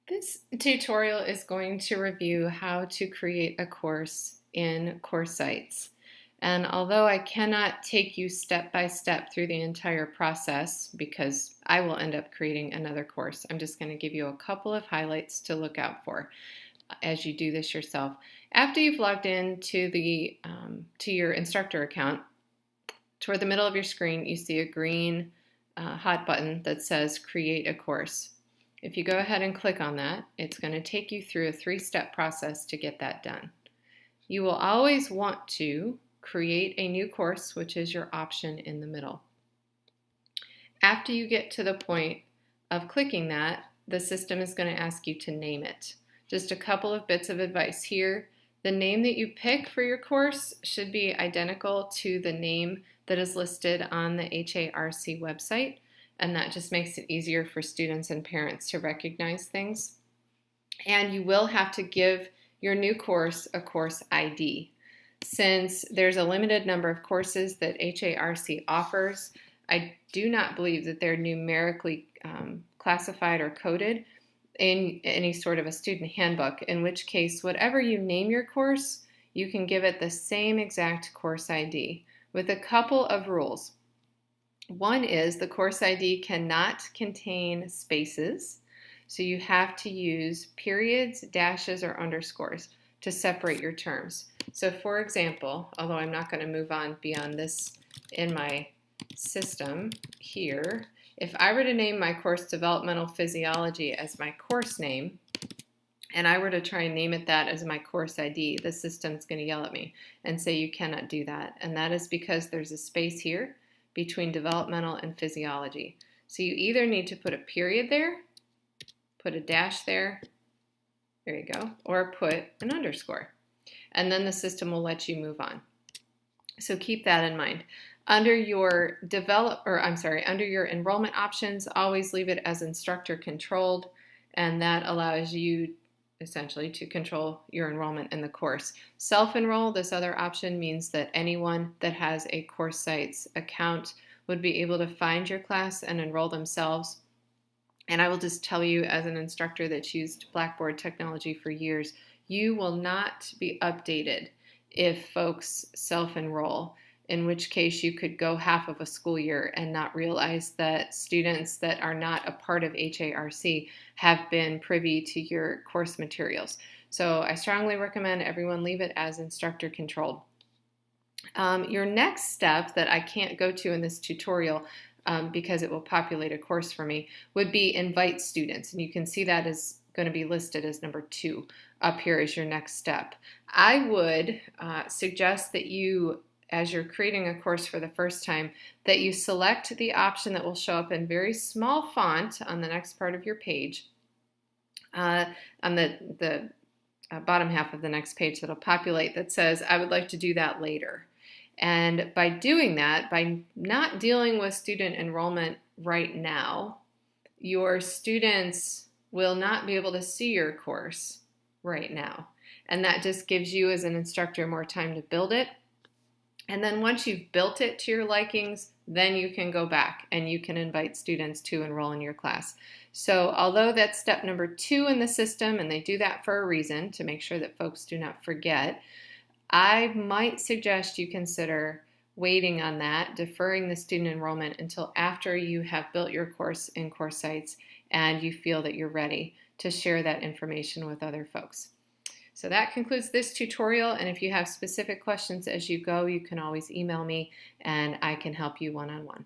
This tutorial is going to review how to create a course in Coursesites. And although I cannot take you step by step through the entire process because I will end up creating another course, I'm just going to give you a couple of highlights to look out for as you do this yourself. After you've logged in to your instructor account, toward the middle of your screen you see a green hot button that says Create a Course. If you go ahead and click on that, it's going to take you through a 3-step process to get that done. You will always want to create a new course, which is your option in the middle. After you get to the point of clicking that, the system is going to ask you to name it. Just a couple of bits of advice here. The name that you pick for your course should be identical to the name that is listed on the HARC website. And that just makes it easier for students and parents to recognize things. And you will have to give your new course a course ID. Since there's a limited number of courses that HARC offers, I do not believe that they're numerically classified or coded in any sort of a student handbook, in which case whatever you name your course, you can give it the same exact course ID with a couple of rules. One is the course ID cannot contain spaces, so you have to use periods, dashes, or underscores to separate your terms. So for example, although I'm not going to move on beyond this in my system here, if I were to name my course Developmental Physiology as my course name, and I were to try and name it that as my course ID, the system's going to yell at me and say you cannot do that. And that is because there's a space here between developmental and physiology. So you either need to put a period there, put a dash there you go, or put an underscore. And then the system will let you move on. So keep that in mind. Under your under your enrollment options, always leave it as instructor controlled, and that allows you essentially to control your enrollment in the course. Self-enroll, this other option, means that anyone that has a Coursesites account would be able to find your class and enroll themselves. And I will just tell you, as an instructor that's used Blackboard technology for years, you will not be updated if folks self-enroll, in which case you could go half of a school year and not realize that students that are not a part of HARC have been privy to your course materials. So I strongly recommend everyone leave it as instructor controlled. Your next step that I can't go to in this tutorial because it will populate a course for me would be invite students. And you can see that is going to be listed as number 2 up here as your next step. I would suggest that you, as you're creating a course for the first time, that you select the option that will show up in very small font on the next part of your page, on the bottom half of the next page that'll populate, that says, I would like to do that later. And by doing that, by not dealing with student enrollment right now, your students will not be able to see your course right now. And that just gives you as an instructor more time to build it. And then once you've built it to your likings, then you can go back and you can invite students to enroll in your class. So although that's step number 2 in the system, and they do that for a reason, to make sure that folks do not forget, I might suggest you consider waiting on that, deferring the student enrollment until after you have built your course in Coursesites and you feel that you're ready to share that information with other folks. So that concludes this tutorial, and if you have specific questions as you go, you can always email me and I can help you one-on-one.